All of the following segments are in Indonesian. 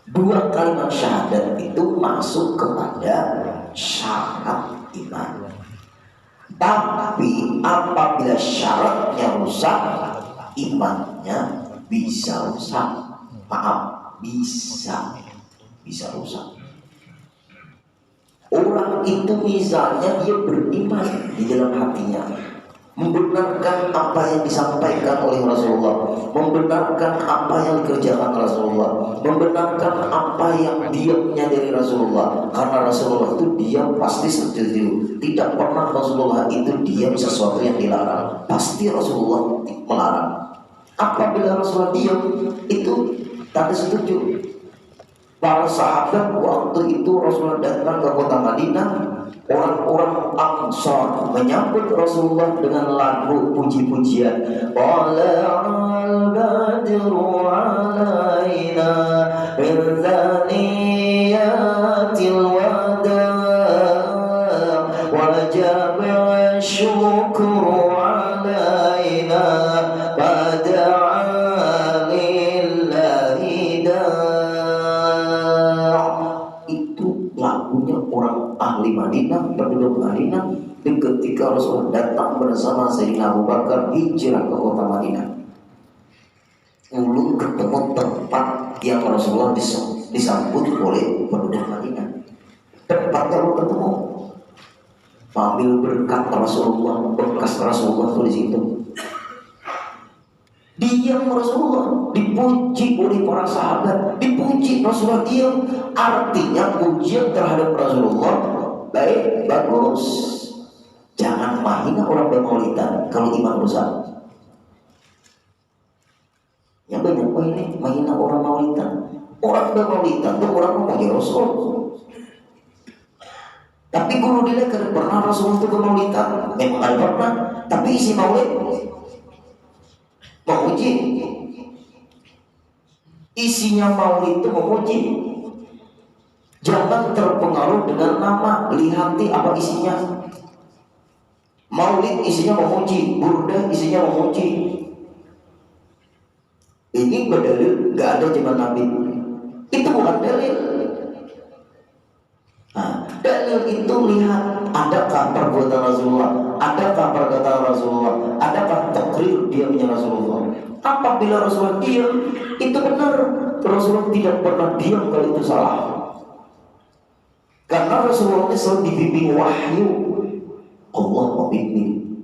Dua kalimat syahadat itu masuk kepada syarat iman. Tapi apabila syaratnya rusak, imannya bisa rusak. Maaf, bisa rusak. Orang itu misalnya dia beriman di dalam hatinya, membenarkan apa yang disampaikan oleh Rasulullah, membenarkan apa yang dikerjakan Rasulullah, membenarkan apa yang diamnya dari Rasulullah. Karena Rasulullah itu diam pasti setuju. Tidak pernah Rasulullah itu diam sesuatu yang dilarang. Pasti Rasulullah melarang. Apabila Rasulullah diam, itu tanda setuju. Para sahabat waktu itu Rasulullah datang ke kota Madinah, orang-orang Ansar menyambut Rasulullah dengan lagu puji-pujian. Tala'al badru 'alaina min thaniyatil wada' wajaba syukru 'alaina bada'a lillahi da'. Lagunya orang ahli Madinah, penduduk Madinah, dan ketika Rasulullah datang bersama Sayyidina Abu Bakar hijrah ke kota Madinah, ulun ketemu tempat yang Rasulullah disambut oleh penduduk Madinah. Tempatnya ulun ketemu, ambil berkat Rasulullah, bekas Rasulullah tuh di situ. Diam Rasulullah, dipuji oleh para sahabat, dipuji Rasulullah diam. Artinya pujian terhadap Rasulullah baik, bagus. Jangan mahina orang bermaulidan kalau iman rusak. Ya banyak ini mahina orang maulidan. Orang bermaulidan itu orang memuji Rasul. Tapi guru dia kan pernah Rasulullah itu bermaulidan, memang ada pernah. Tapi isi maulid memuji, isinya maulid itu memuji. Jangan terpengaruh dengan nama, lihati apa isinya. Maulid isinya memuji, burdah isinya memuji. Ini berdalil nggak ada zaman Nabi. Itu bukan dalil. Nah, dalil itu lihat, adakah perbuatan Rasulullah, adakah perkataan Rasulullah, adakah takrir diamnya Rasulullah. Apabila Rasulullah diam, itu benar. Rasulullah tidak pernah diam kalau itu salah. Karena Rasulullah selalu dibimbing wahyu. Allah membimbing.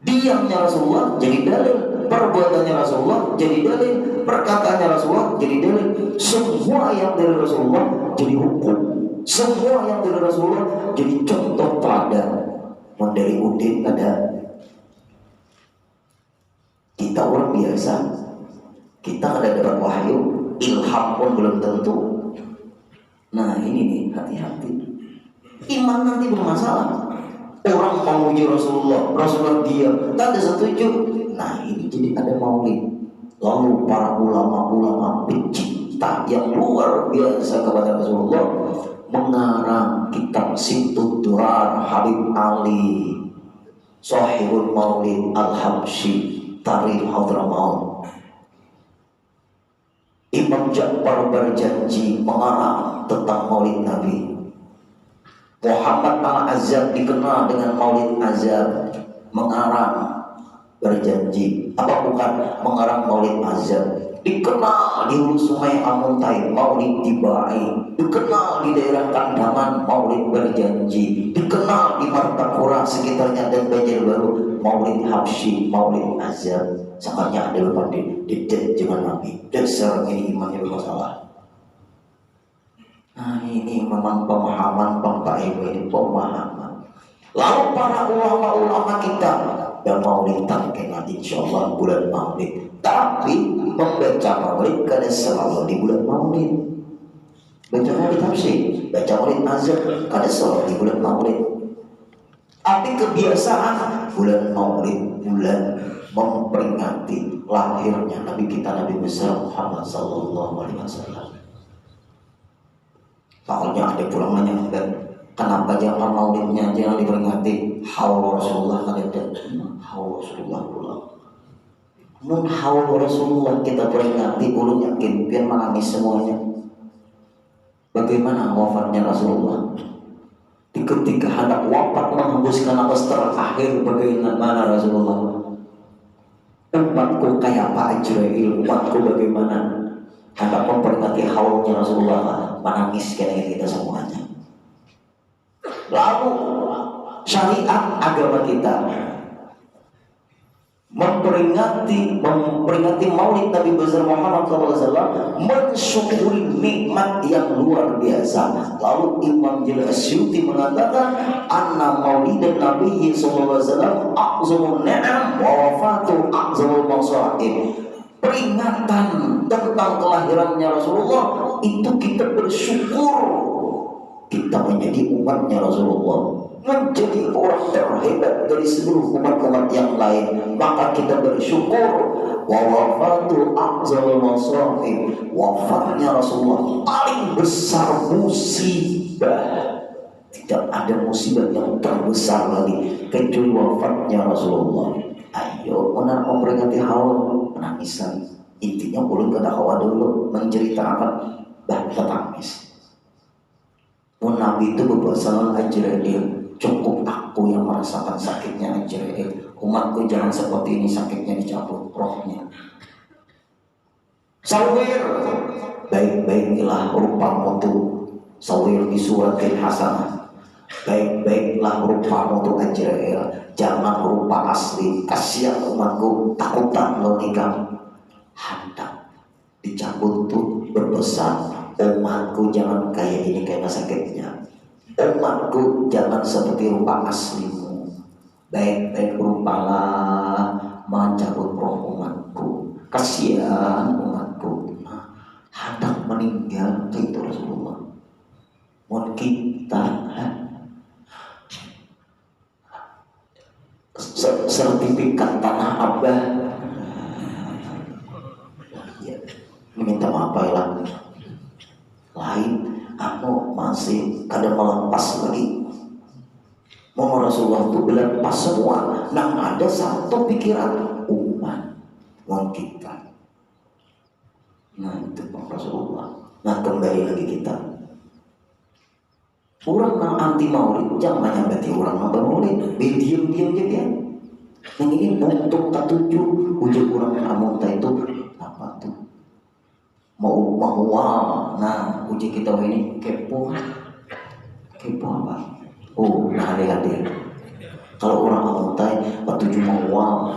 Diamnya Rasulullah jadi dalil, perbuatannya Rasulullah jadi dalil, perkataannya Rasulullah jadi dalil. Semua yang dari Rasulullah jadi hukum. Semua yang dari Rasulullah jadi contoh teladan. Dari Udin ada. Kita orang biasa, kita ada dapat wahyu, ilham pun belum tentu. Nah ini nih, hati-hati. Iman nanti bermasalah. Orang memuji Rasulullah, Rasulullah diam, tak ada setuju. Nah ini jadi ada maulid. Lalu para ulama-ulama pecinta yang luar biasa kepada Rasulullah mengarang kitab Sittut Durar Habib Ali, Sahibul Maulid Al-Habsyi, Tarikh Hadramaut. Imam Ja'far berjanji mengarang tentang Maulid Nabi. Muhammad Al-Azhar dikenal dengan Maulid Azhar, mengarang berjanji. Apa bukan mengarang Maulid Azhar? Dikenal di Hulu Sungai Amuntai Maulid Tibai, dikenal di daerah Kandangan Maulid berjanji, dikenal di Martapura sekitarnya dan Banjarbaru Maulid Habsyi, Maulid Azhar. Sangatnya ada lupa di zaman Nabi. Dasar ini imannya bermasalah. Nah ini memang pemahaman Bapak Ibu, ini pemahaman. Lalu para ulama-ulama kita yang maulidan kena insyaallah bulan Maulid. Tapi membaca Maulid kada selalu di bulan Maulid. Baca Maulid Habsyi, baca Maulid Azhar kada selalu di bulan Maulid. Tapi kebiasaan bulan Maulid, bulan memperingati lahirnya Nabi kita Nabi besar Muhammad sallallahu alaihi wasallam. Soalnya ada pulang menyampaikan, kenapa jangan maulidnya jangan diperingati haul Rasulullah ada haul Rasulullah pulang. Mun haul Rasulullah kita peringati ulun yakin biar menangis semuanya. Bagaimana wafatnya Rasulullah? Ketika hendak wafat menghembuskan nafas terakhir, bagaimana Rasulullah? Umatku kayak Pak Ajrail, umatku bagaimana? Hendak memperingati haulnya Rasulullah, menangis kira kita semuanya. Lalu syariat agama kita memperingati Maulid Nabi besar Muhammad SAW, mensyukuri nikmat yang luar biasa. Lalu Imam Jalal Asyuti mengatakan, anna Maulidan Nabi SAW a'zamul ni'am wa wafatu a'zamul masaib. Peringatan tentang kelahirannya Rasulullah itu kita bersyukur kita menjadi umatnya Rasulullah, menjadi orang terhebat dari seluruh umat-umat yang lain. Maka kita bersyukur. Wa wafatu a'zamul masaib, wafatnya Rasulullah paling besar musibah. Tidak ada musibah yang terbesar lagi kecuali wafatnya Rasulullah. Ayo memperingati haul, menangisan. Intinya ulun ke dakwah dulu, menceritakan bahwa tangis. Nabi itu berpesan Ajrail, cukup aku yang merasakan sakitnya Ajrail. Umatku jangan seperti ini, sakitnya dicabut rohnya. Sawir, baik-baiklah rupamu tuh. Sawir di surat Al-Hasanah. Baik-baiklah rupamu tuh Ajrail, jangan rupa asli. Kasihan umatku, takutan lo nikah. Hendak dicabut tuh berpesan, umatku jangan kayak ini kayak sakitnya. Umatku jangan seperti rupa aslimu. Baik-baik rupalah mencabut roh umatku. Kasihan umatku. Hendak meninggal itu Rasulullah. Mau kita sertifikat tanah Abah, minta maaf lah. Lain aku masih kadang melempas lagi. Mau Rasulullah itu melepas semua. Nah ada satu pikiran umat kita. Nah itu Rasulullah. Nah kembali lagi kita. Orang yang anti maulid jangan menyambati orang yang bermaulid. Diam-diam aja ya. Yang ini untuk ketujuh ujung orang yang itu apa tuh? Mau nah uji kita ini kepo apa? Oh nah hadir. Kalau orang amuntai ketujuh mau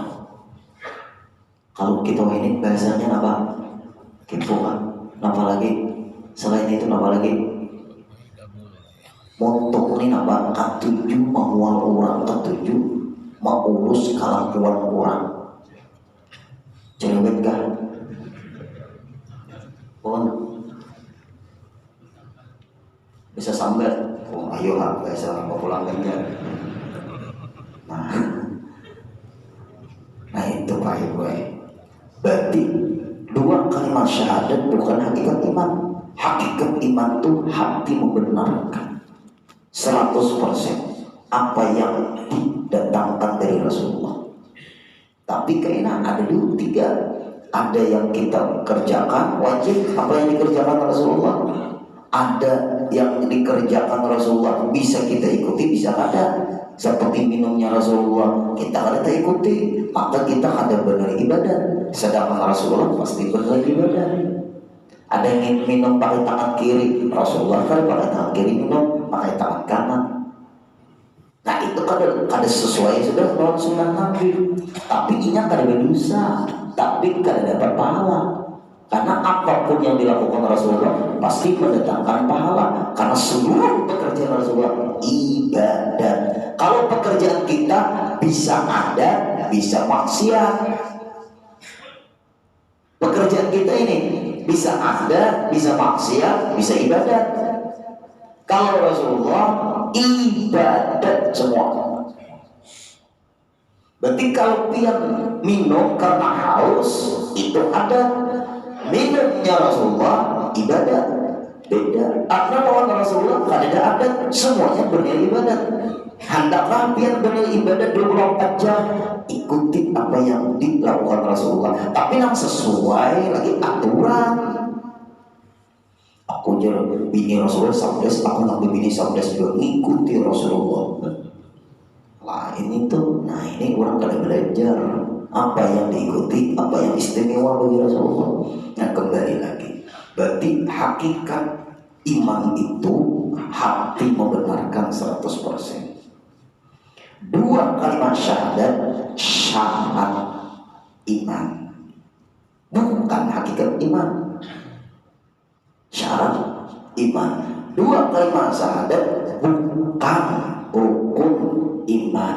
kalau kita ini bahasanya apa? Kepo kan? Apa lagi? Selain itu apa lagi? Montok ini apa? Ketujuh mau orang ketujuh mau urus kelakuan orang. Cerewet kah? Bisa sambat. Oh ayo lah, biasa mau pulang kerja. Nah itu Pak Ibu. Berarti dua kalimat syahadat bukan hakikat iman. Hakikat iman itu hati membenarkan 100% apa yang didatangkan dari Rasulullah. Tapi kayaknya ada dulu tiga. Ada yang kita kerjakan wajib, apa yang dikerjakan Rasulullah. Ada yang dikerjakan Rasulullah bisa kita ikuti, bisa kada. Seperti minumnya Rasulullah kita kada ikuti, maka kita kada benar ibadah. Sedangkan Rasulullah pasti benar ibadah. Ada yang minum pakai tangan kiri, Rasulullah kan pakai tangan kiri minum pakai tangan kanan. Nah itu kada sesuai sudah dengan sunnah Nabi. Tapi ini kada berdosa, tapi kada dapat pahala. Karena apapun yang dilakukan Rasulullah pasti mendatangkan pahala. Karena seluruh pekerjaan Rasulullah ibadah. Kalau pekerjaan kita bisa ada, bisa maksiat. Pekerjaan kita ini bisa ada, bisa maksiat, bisa ibadat. Kalau Rasulullah ibadat semua. Berarti kalau dia minum karena haus itu ada. Minumnya Rasulullah ibadah beda. Karena lawan Rasulullah tidak ada adat, semuanya bernilai ibadat. Hendaklah biar bernilai ibadat 24 jam. Ikuti apa yang dilakukan Rasulullah, tapi yang sesuai lagi aturan. Aku jadi bini Rasulullah sabdas, aku nak bini sabdas juga ngikuti Rasulullah. Lah ini tuh, nah ini orang kena belajar apa yang diikuti, apa yang istimewa bagi Rasulullah. Nah kembali lagi, berarti hakikat iman itu hati membenarkan 100%. Dua kalimat syahadat syarat iman, bukan hakikat iman. Syarat iman. Dua kalimat syahadat bukan rukun iman,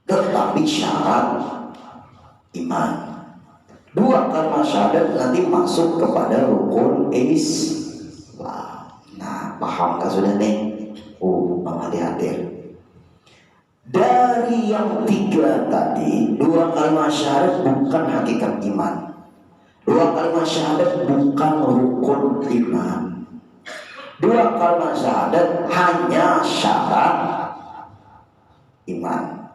tetapi syarat iman. Dua kalimat syahadat nanti masuk kepada rukun Islam. Nah, paham gak sudah nih? Bang hadir. Dari yang tiga tadi, dua kalimat syahadat bukan hakikat iman. Dua kalimat syahadat bukan rukun iman. Dua kalimat syahadat hanya syarat iman.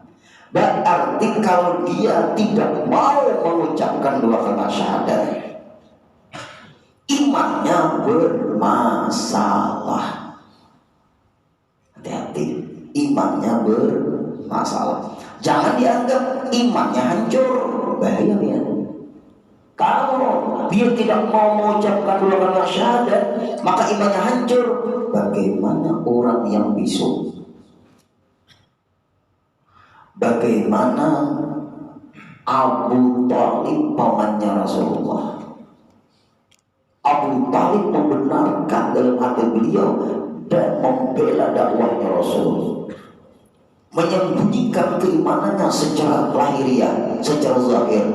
Berarti kalau dia tidak mau mengucapkan dua kalimat syahadat, imannya bermasalah. Hati-hati, imannya bermasalah. Jangan dianggap imannya hancur, bahaya ya. Kalau dia tidak mau mengucapkan dua kalimat syahadat, maka imannya hancur. Bagaimana orang yang bisu? Bagaimana Abu Talib pamannya Rasulullah? Abu Talib membenarkan dalam hati beliau dan membela dakwahnya Rasul, menyembunyikan keimanannya secara lahiriah, secara zahir,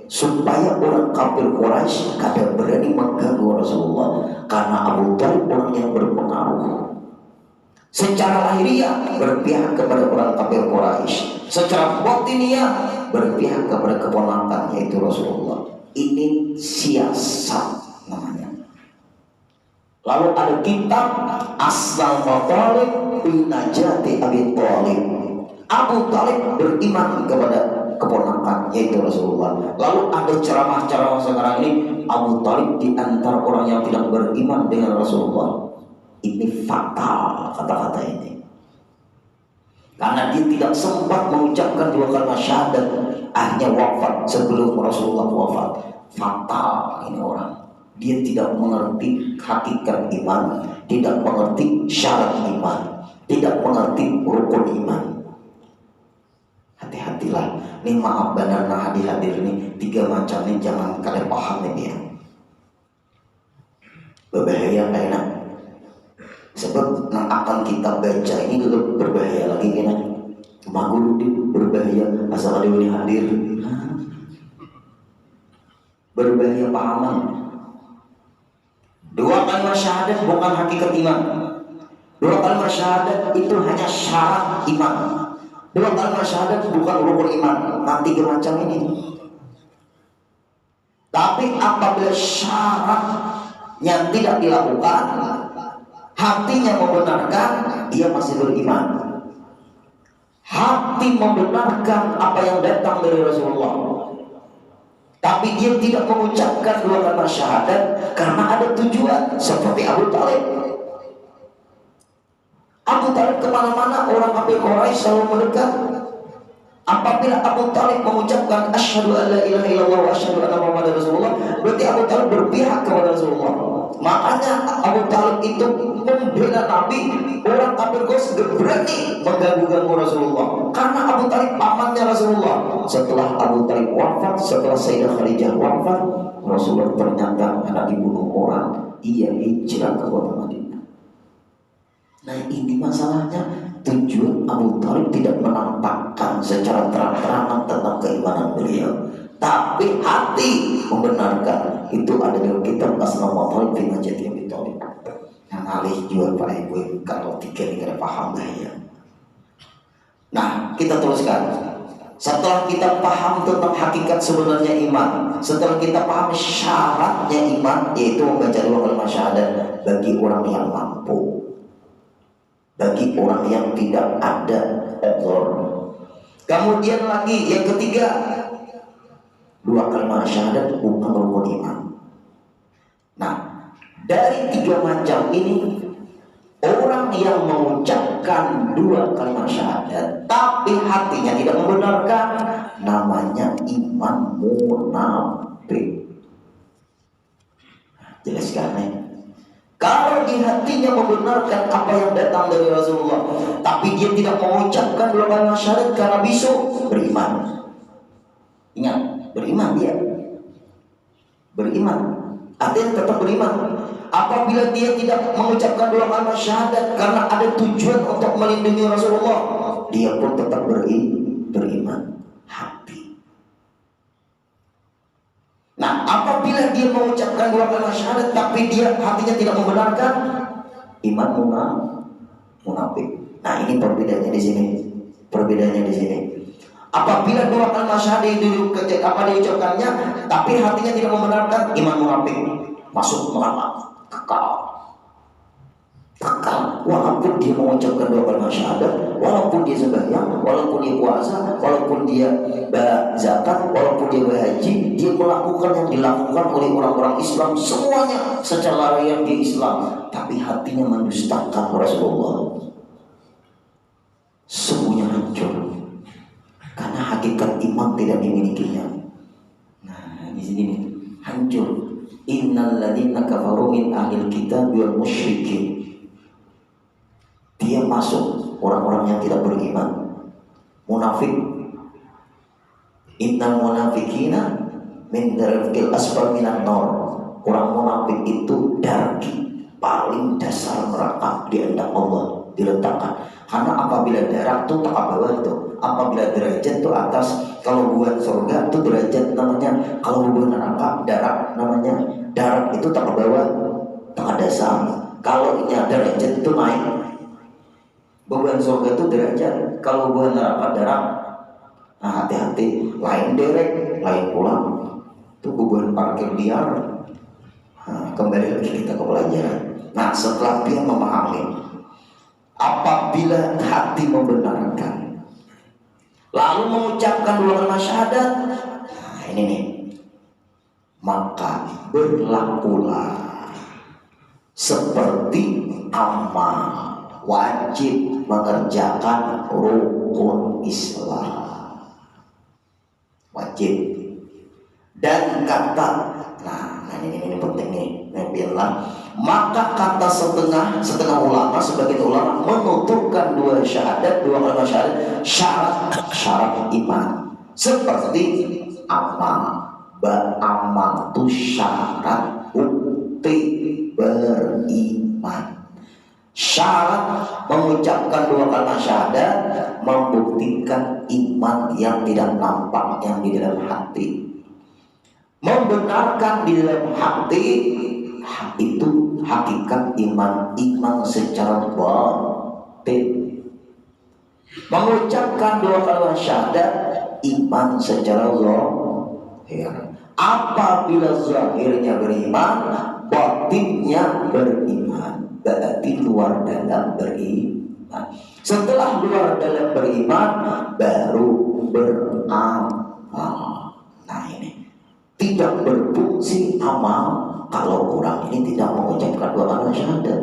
supaya orang kafir Quraisy kada berani mengganggu Rasulullah, karena Abu Talib orang yang berpengaruh. Secara lahiriah berpihak kepada orang kafir Quraisy, secara batiniah berpihak kepada keponakan yaitu Rasulullah. Ini siasat namanya. Lalu ada kitab Asal Talib Binajati Abi Talib. Abu Talib beriman kepada keponakan yaitu Rasulullah. Lalu ada ceramah-ceramah sekarang ini, Abu Talib di antara orang yang tidak beriman dengan Rasulullah. Ini fatal kata-kata ini, karena dia tidak sempat mengucapkan dua kalimat syahadat, akhirnya wafat sebelum Rasulullah wafat. Fatal ini orang. Dia tidak mengerti hakikat iman, tidak mengerti syarat iman, tidak mengerti rukun iman. Hati-hatilah. Ini maaf benar hadir ini tiga macam ini jangan kalian paham nih ya. Berbahaya kayaknya. Sebab yang akan kita baca ini juga berbahaya lagi kayaknya. Maguludin berbahaya asal ada ini hadir. Berbahaya pahaman. Dua kalimat syahadat bukan hakikat iman. Dua kalimat syahadat itu hanya syarat iman. Dua kalimat syahadat bukan rukun iman. Nanti macam ini. Tapi apabila syaratnya tidak dilakukan, hatinya membenarkan, dia masih beriman. Hati membenarkan apa yang datang dari Rasulullah, tapi dia tidak mengucapkan dua kalimat syahadat karena ada tujuan. Seperti Abu Talib. Abu Talib kemana-mana orang kafir Quraisy selalu mendekat. Apabila Abu Talib mengucapkan asyhadu an la ilaha illallah wa asyhadu anna muhammadar rasulullah, berarti Abu Talib berpihak kepada Rasulullah. Makanya Abu Talib itu membela Nabi. Orang kafir Quraisy berani mengganggu Rasulullah karena Abu Talib pamannya Rasulullah. Setelah Abu Talib wafat, setelah Sayyidah Khadijah wafat, Rasulullah ternyata anak dibunuh orang. Ia hijrah ke kota Madinah. Nah ini masalahnya, tujuan Abu Talib tidak menampakkan secara terang-terangan tentang keimanan beliau, tapi hati membenarkan. Itu ada dalam kitab Asal Talib Binajati Abi Talib. Yang alih jual Pak Ibu, kalau tiga ini kada paham bahaya. Nah kita teruskan. Setelah kita paham tentang hakikat sebenarnya iman, setelah kita paham syaratnya iman, yaitu membaca dua kalimat syahadat bagi orang yang mampu, bagi orang yang tidak ada ekor. Kemudian lagi yang ketiga, dua kalimat syahadat bukan rukun iman. Nah, Dari tiga macam ini, orang yang mengucapkan dua kalimat syahadat tapi hatinya tidak membenarkan, namanya iman munafik. Jelaskan ya. Kalau di hatinya membenarkan apa yang datang dari Rasulullah, tapi dia tidak mengucapkan dua kalimat syahadat karena bisu, beriman. Ingat, beriman dia. Beriman. Artinya tetap beriman. Apabila dia tidak mengucapkan dua kalimat syahadat karena ada tujuan untuk melindungi Rasulullah, dia pun tetap beriman hati. Nah, apabila dia mengucapkan dua kalimat syahadat tapi dia hatinya tidak membenarkan, iman munafik. Nah, ini perbedaannya di sini. Perbedaannya di sini. Apabila dua kalimat syahadat itu diucapkannya tapi hatinya tidak membenarkan, iman munafik, masuk neraka, kekal. Walaupun dia mengucapkan dua kalimat syahadat, walaupun dia sembahyang, walaupun dia puasa, walaupun dia zakat, walaupun dia berhaji, dia melakukan yang dilakukan oleh orang-orang Islam semuanya secara real di Islam, tapi hatinya mendustakan Rasulullah. Semuanya hancur karena hakikat iman tidak dimilikinya. Nah, di sini nih, hancur. Innal ladzina kafaru min ahlil kitab wal musyrikin. Dia masuk orang-orang yang tidak beriman, munafik. Innal munafiqina min darkil asfal minan nar. Orang munafik itu darki, paling dasar neraka di hadapan Allah diletakkan. Karena apabila darat itu tak bawah itu, apabila derajat itu atas. Kalau buat surga itu derajat namanya, kalau buat neraka darat namanya. Darat itu tak bawah, tak dasar. Kalau ini derajat itu naik. Beban surga itu derajat, kalau beban neraka darat. Nah, hati-hati, lain derek, lain pulang. Itu beban parkir liar. Nah, kembali lagi kita ke pelajaran. Nah, setelah dia memahami, apabila hati membenarkan, lalu mengucapkan dua kalimat syahadat, nah ini nih, maka berlakulah seperti amal wajib mengerjakan rukun Islam, wajib. Dan kata, nah ini penting nih, biarlah. Maka kata setengah ulama, sebagian ulama menuturkan dua syahadat, dua kalimat syahadat, syarat iman. Seperti amal, beramal itu syarat bukti beriman. Syarat mengucapkan dua kalimat syahadat membuktikan iman yang tidak nampak, yang di dalam hati. Membenarkan di dalam hati itu hakikat iman, iman secara batin. Mengucapkan dua kalimat syahadat, iman secara zahir. Apabila zahirnya beriman, batinnya beriman. Berarti luar dalam beriman. Setelah luar dalam beriman, baru beramal. Nah ini, tidak berfungsi amal kalau orang ini tidak mengucapkan dua kalimat syahadat.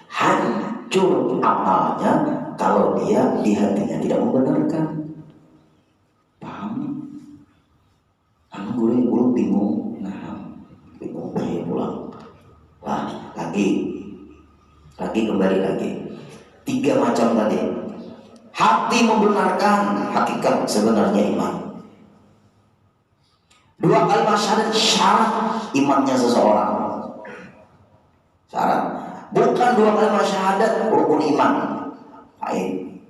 Hancur amalnya kalau dia di hatinya tidak membenarkan. Paham? Anu guru bingung. Nah, bingung bayi pulang. Wah, lagi kembali lagi. Tiga macam tadi. Hati membenarkan hakikat sebenarnya iman. Dua kalimat syahadat syarat imannya seseorang. Syarat. Bukan dua kalimat syahadat rukun iman. Baik.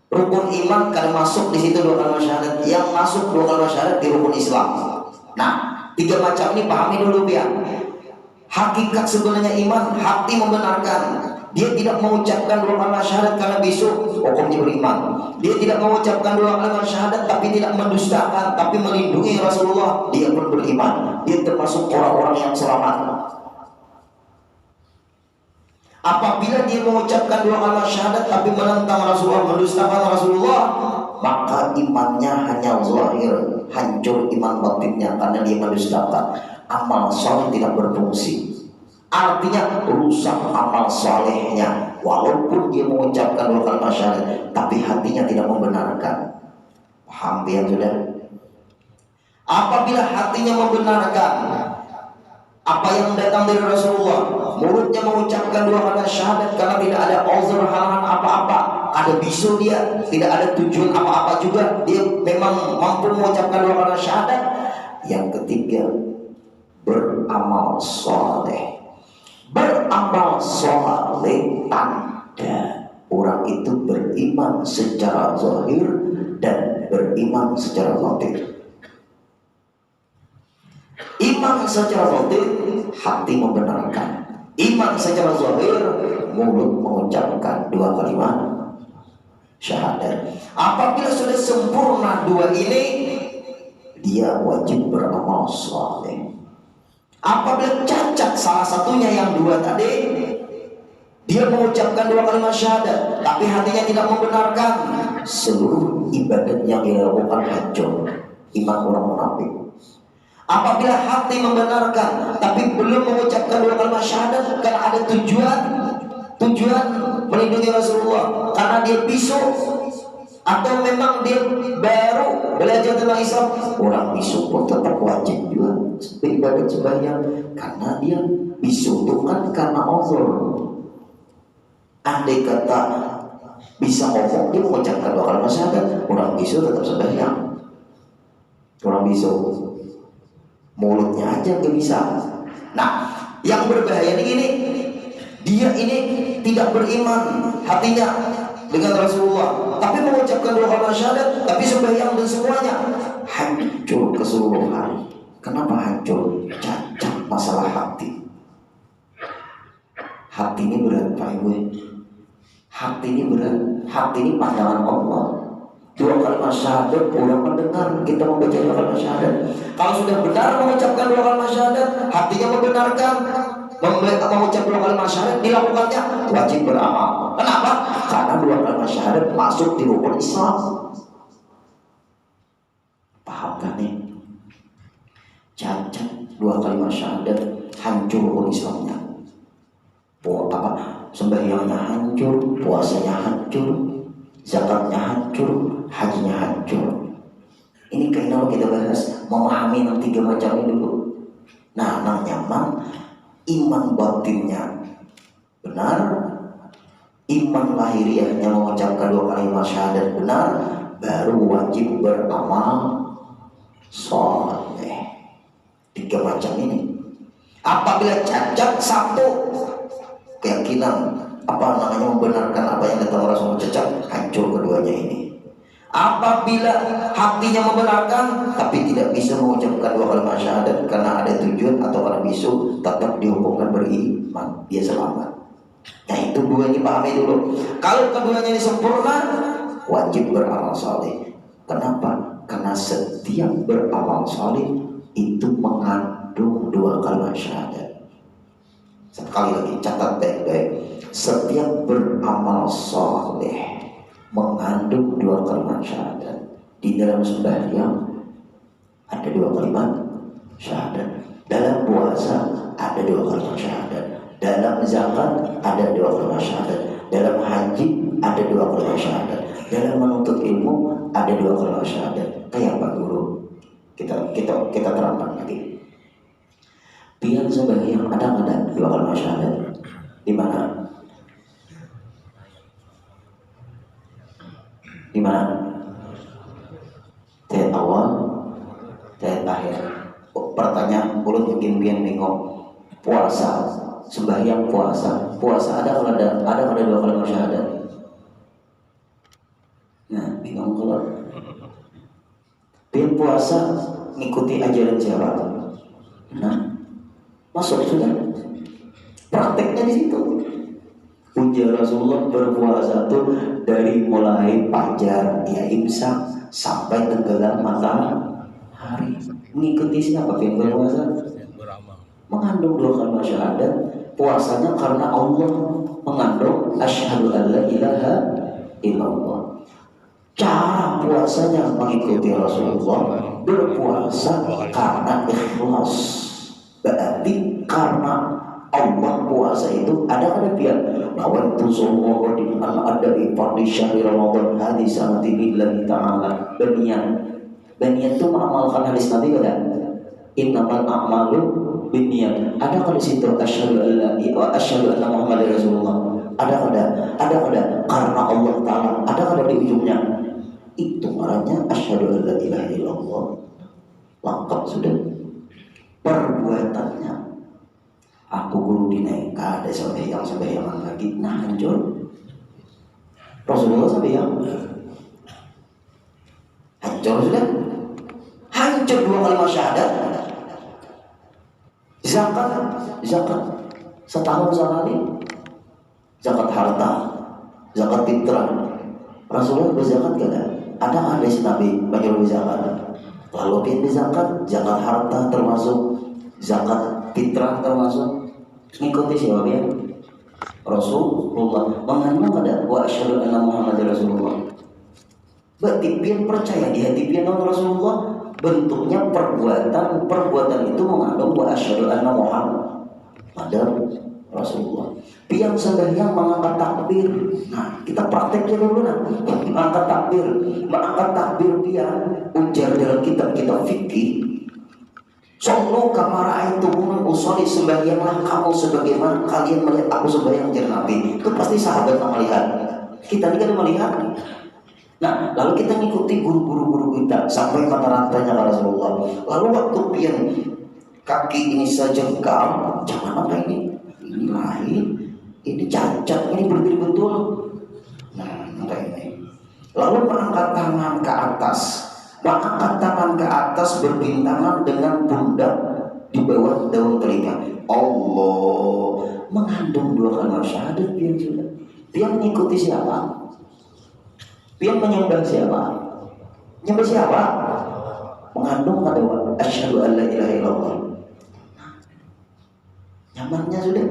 Rukun iman kalau masuk di situ dua kalimat syahadat, yang masuk dua kalimat syahadat di rukun Islam. Nah, tiga macam ini pahami dulu biar. Hakikat sebenarnya iman, hati membenarkan. Dia tidak mengucapkan dua kalimat syahadat karena besok hukumnya beriman. Dia tidak mengucapkan dua kalimat syahadat tapi tidak mendustakan, tapi melindungi Rasulullah, dia pun beriman. Dia termasuk orang-orang yang selamat. Apabila dia mengucapkan dua kalimat syahadat tapi menentang Rasulullah, mendustakan Rasulullah, maka imannya hanya zahir, hancur iman batinnya karena dia mendustakan. Amal soleh tidak berfungsi. Artinya rusak amal solehnya. Walaupun dia mengucapkan 2 kalimat syahadat, tapi hatinya tidak membenarkan. Paham ya sudah? Apabila hatinya membenarkan apa yang datang dari Rasulullah, mulutnya mengucapkan 2 kalimat syahadat karena tidak ada uzur halangan apa-apa, ada bisu dia, tidak ada tujuan apa-apa juga, dia memang mampu mengucapkan 2 kalimat syahadat. Yang ketiga, beramal soleh. Beramal soleh tanda orang itu beriman secara zahir dan beriman secara batin. Iman secara batin, hati membenarkan. Iman secara zahir, mulut mengucapkan 2 kalimat syahadat. Apabila sudah sempurna 2 ini, dia wajib beramal soleh. Apabila cacat salah satunya yang 2 tadi, dia mengucapkan 2 kalimat syahadat, tapi hatinya tidak membenarkan, seluruh ibadat yang dia lakukan hancur. Iman orang munafik. Apabila hati membenarkan tapi belum mengucapkan 2 kalimat syahadat karena ada tujuan melindungi Rasulullah, karena dia bisu, atau memang dia baru belajar tentang Islam, orang bisu pun tetap wajib juga beribadat sembahyang, karena dia bisu itu kan karena uzur. Andai kata bisa ngomong, dia mengucapkan 2 kalimat syahadat, orang bisu tetap sembahyang. Orang bisu mulutnya aja gak bisa. Nah, yang berbahaya ini dia ini tidak beriman hatinya dengan Rasulullah, tapi mengucapkan 2 kalimat syahadat, tapi sembahyang dan semuanya hancur keseluruhan. Kenapa hancur? Cacat masalah hati. Hati ini berat Pak Ibu. Hati ini berat. Hati ini pandangan Allah. 2 kalimat syahadat, orang mendengar kita membaca 2 kalimat syahadat. Kalau sudah benar mengucapkan 2 kalimat syahadat, hatinya membenarkan, mengucap 2 kalimat syahadat, dilakukannya, wajib beramal. Kenapa? Karena 2 kalimat syahadat masuk di rukun Islam. Paham kan nih? Cacat 2 kalimat syahadat, hancur rukun Islamnya. Sembahyangnya hancur, puasanya hancur, zakatnya hancur, hajinya hancur. Ini kayaknya kita bahas memahami yang 3 macam ini dulu. Nah, nyaman iman batinnya benar, iman lahiriahnya mengucapkan 2 kalimat syahadat benar, baru wajib beramal soleh. 3 macam ini. Apabila cacat satu, keyakinan membenarkan apa yang datang Rasulullah, cacat, hancur keduanya ini. Apabila hatinya membenarkan tapi tidak bisa mengucapkan 2 kalimat syahadat karena ada tujuan atau karena bisu, tetap dihukumkan beriman, dia selamat. Nah, itu 2 ini pahami dulu. Kalau keduanya ini sempurna, wajib beramal saleh. Kenapa? Karena setiap beramal saleh itu mengandung 2 kalimat syahadat. Sekali lagi catat baik-baik, setiap beramal saleh mengandung 2 kalimat syahadat. Di dalam sembahyang ada 2 kalimat syahadat, dalam puasa ada 2 kalimat syahadat, dalam zakat ada 2 kalimat syahadat, dalam haji ada 2 kalimat syahadat, dalam menuntut ilmu ada 2 kalimat syahadat. Kayak apa dulu? Kita terangkan lagi. Biar sembahyang ada nggak ada 2 kalimat syahadat? Di mana? Di mana? Ayat awal, ayat akhir. Pertanyaan mulut mungkin bingung. Puasa, sembahyang puasa ada nggak ada 2 kalimat syahadat? Nah, bingung kalau biar puasa ngikuti ajaran siapa? Nah, masuk sudah. Prakteknya di situ. Ujar Rasulullah berpuasa tuh dari mulai fajar ya imsak sampai tenggelam matahari. Mengikuti siapa yang berpuasa? Mengandung 2 kalimat syahadat. Puasanya karena Allah mengandung asyhadu an la ilaha illallah. Cara puasanya mengikuti Rasulullah, berpuasa karena ikhlas. Berarti karena Allah puasa itu ada pihak bahwa itu semua kodin ada di syahri Ramadan hadis sanati billahi ta'ala beniat itu mengamalkan hadis Nabi kada innamal a'malu binniyat. Ada kada situ asyhadu an la ilaha wa asyhadu anna muhammadar rasulullah. Ada kada karena Allah Ta'ala. Ada kada di ujungnya itu marahnya asyhadu an la ilaha illallah. Lengkap sudah perbuatannya. Aku guru dinaika ada sembahyang lagi nah hancur. Rasulullah sembahyang hancur sudah, hancur 2 kalimat syahadat. Zakat setahun sekali, zakat harta, zakat fitrah. Rasulullah berzakat kada? Ada hadis Nabi bagi berzakat. Lalu kita zakat harta termasuk, zakat fitrah termasuk. Ngikuti siapa ya? Rasulullah. Mengandung kada wa asyhadu anna muhammadar rasulullah. Berarti pian percaya di hati pian Rasulullah. Bentuknya perbuatan itu mengandung wa asyhadu anna muhammadar rasulullah. Pian sembahyang mengangkat takbir. Nah, kita prakteknya dulu mengangkat takbir pian ujar dalam kitab fikih. Sallu kama ra'aitumuni usolli, sembahyanglah kamu sebagaimana kalian melihat aku sembahyang, jar Nabi. Itu pasti sahabat yang melihat. Kita ini kan melihat. Nah, lalu kita ngikuti guru-guru kita sampai mata rantainya ke Rasulullah. Lalu waktu pian kaki ini sejengkal, jangan apa ini lain, ini cacat, ini berdiri betul. Nah, ini. Lalu mengangkat tangan ke atas berbintangan dengan pundak di bawah daun telinga. Allah mengandung 2 kalimat syahadat. Dia mengikuti siapa? Dia menyembah siapa? Menyembah siapa? Mengandung kata asyhadu an la ilaha illallah. Nyamannya sudah.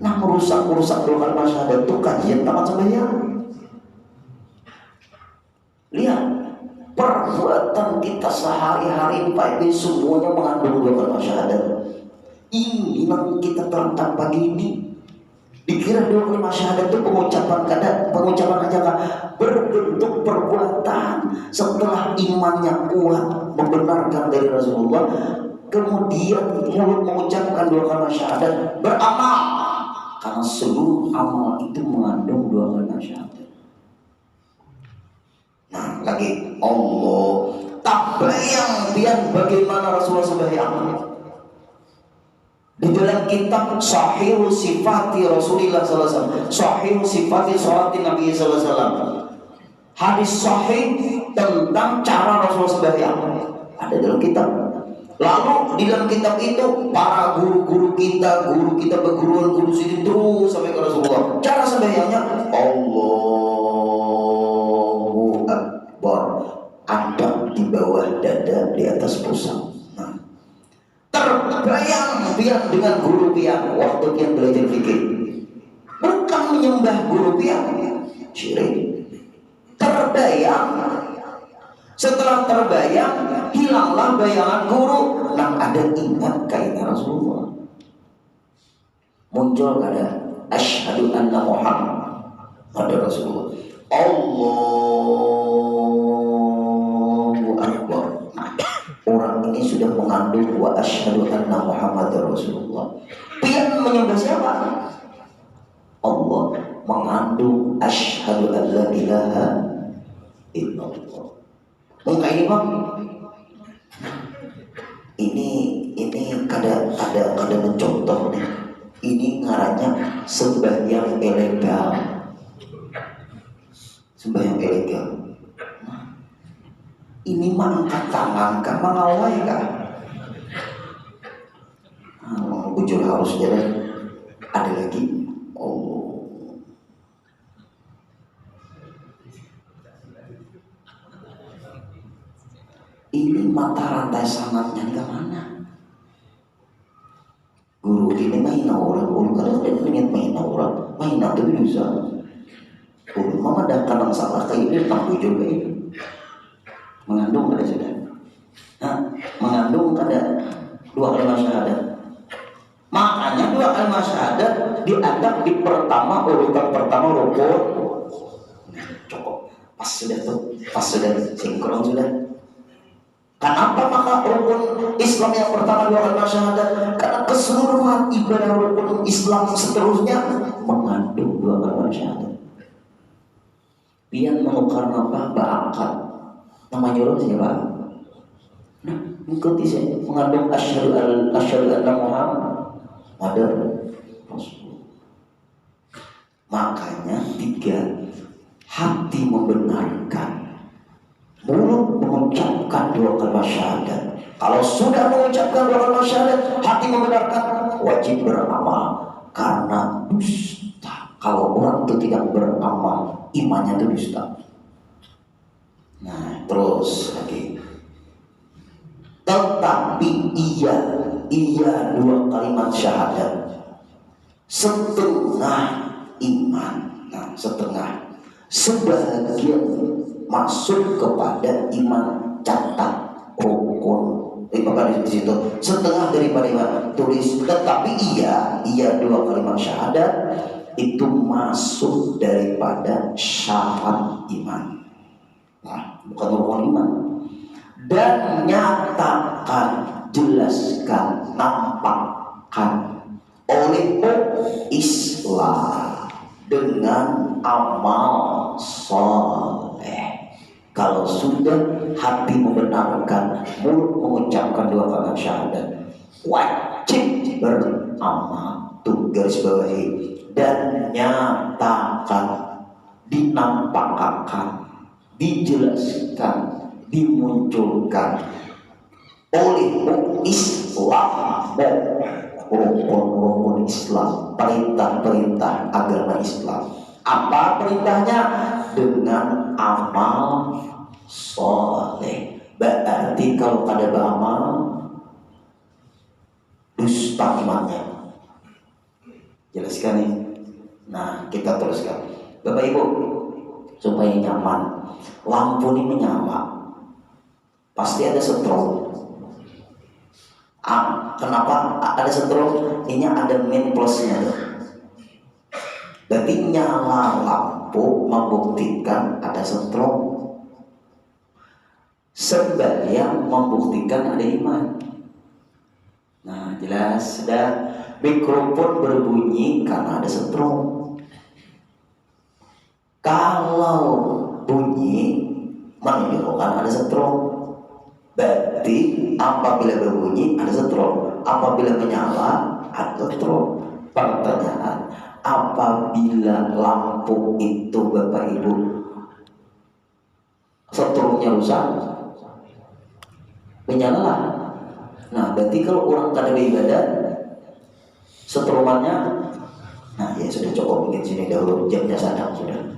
Nah, merusak 2 kalimat syahadat itu kajian tamat sembahyang. Lihat perbuatan kita sehari-hari Pak Ibu semuanya mengandung 2 kalimat syahadat. Ini yang kita terangkan pagi ini. Dikira 2 kalimat syahadat itu pengucapan aja kan, berbentuk perbuatan. Setelah imannya kuat membenarkan dari Rasulullah, kemudian mulut mengucapkan 2 kalimat syahadat, beramal karena seluruh amal itu mengandung 2 kalimat syahadat. Nah, lagi Allah tabayang biar bagaimana Rasulullah sembahyang. Di dalam kitab Sahih Sifati Rasulullah sallallahu alaihi wasallam, Sahih Sifati Salati Nabi sallallahu alaihi wasallam, hadis sahih tentang cara Rasulullah sembahyang ada dalam kitab. Lalu di dalam kitab itu para guru kita berguruan guru sini terus sampai ke Rasulullah. Cara sembahyangnya Allahu Akbar, adab di bawah dada, di atas pusat. Terbayang pian dengan guru pian waktu pian belajar fikih, bukan menyembah guru pian, syirik. Terbayang, setelah terbayang hilanglah bayangan guru. Nah, ada ingat kaitan Rasulullah, muncul ada asyhadu anna muhammadar rasulullah. Allahu akbar. Orang ini sudah mengandung wa asyhadu anna muhammadar rasulullah. Pian menyembah siapa? Allah. Mengandung asyhadu an la ilaha illallah. Maka ini Bang, ini kada mencontoh nih. Ini ngarannya sembahyang ilegal. Sembahyang ilegal. Ini mah angkat tangan kan mengawai kan. Bujur harus jalan. Ada lagi. Oh. Ini mata rantai sangatnya ke mana? Guru ini main orang, guru kadang pengen main orang, main itu bisa. Guru mama dah kadang salah kayak ini tak bujur kayak ini. Mengandung kada sudah. Nah, mengandung kada 2 kalimat syahadat. Makanya dua kalimat syahadat dianggap di pertama, urutan pertama rukun. Nah, cukup. Pas sudah sinkron sudah. Kenapa maka rukun Islam yang pertama dua kalimat syahadat? Karena keseluruhan ibadah rukun Islam seterusnya mengandung dua kalimat syahadat. Pian menukar apa? Ba'akad. Namanya orang siapa? Nah, ikuti saya. Mengandung asyhadu anna Muhammad ada Rasul. Makanya tiga, hati membenarkan, mulut mengucapkan dua kalimat syahadat. Kalau sudah mengucapkan dua kalimat syahadat, hati membenarkan, wajib beramal. Karena dusta, kalau orang itu tidak beramal, imannya itu dusta. Nah, terus lagi. Tetapi iya dua kalimat syahadat setengah iman. Nah, setengah sebagian masuk kepada iman catat rukun. Maka di situ setengah daripada iman tulis. Tetapi iya dua kalimat syahadat itu masuk daripada syarat iman. Nah, bukan rukun iman. Dan nyatakan, jelaskan, nampakkan olehmu Islam dengan amal soleh. Kalau sudah hati membenarkan, mulut mengucapkan dua kalimat syahadat, wajib beramal. Tuh garis bawahi. Dan nyatakan, dinampakkan, dijelaskan, dimunculkan oleh Islam, rukun Islam, perintah-perintah agama Islam. Apa perintahnya? Dengan amal soleh. Berarti kalau ada beramal, dusta imannya. Jelaskan nih. Nah, kita teruskan. Bapak Ibu, supaya nyaman, lampu ini menyala. Pasti ada setrum. Kenapa ada setrum? Ini ada min plusnya. Berarti nyala lampu membuktikan ada setrum. Sembahyang membuktikan ada iman. Nah, jelas sudah. Mikrofon berbunyi karena ada setrum. Kalau bunyi menunjukkan ada setrum. Berarti apabila berbunyi ada setrum, apabila menyala ada setrum. Pertanyaan, apabila lampu itu Bapak Ibu setrumnya rusak, menyala. Nah, berarti kalau orang kada beribadah, setrumannya, nah ya sudah cukup bikin sini dahulu, jamnya sadar sudah.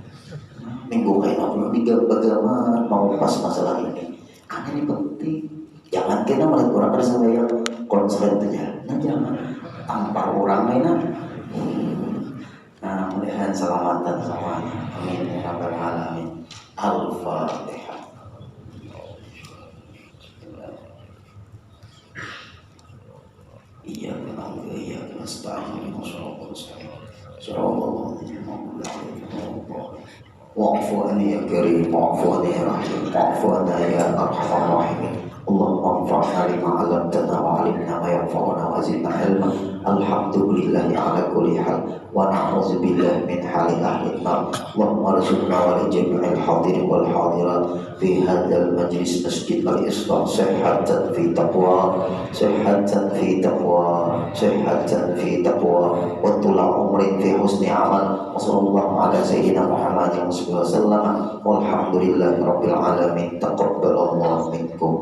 Minggu kain aku bagaimana mau pas masalah ini. Karena ini penting. Jangan kita melihat orang ada sampai yang konslet aja. Nah, jangan tampar orang lain. Nah, mudah-mudahan selamatan semuanya. Amin ya rabbal alamin. Al-Fatihah. Iya, benar. Iya, nasta'in. واعف عني يا كريم واعف عني يا رحيم واعف عنا يا ارحم الراحمين اللهم انفعنا لما علمتنا وعلمنا ما ينفعنا وزدنا علما الحمد لله على كل حال ونعوذ بالله من حال اهل النار اللهم ارزقنا ولجميع الحاضرين والحاضرات في هذا المجلس مسجد الإصلاح صحة في تقوى صحة في تقوى صحة في تقوى وطول عمر في حسن عمل وصلى الله على سيدنا محمد وسلم والحمد لله رب العالمين تقبل الله منكم.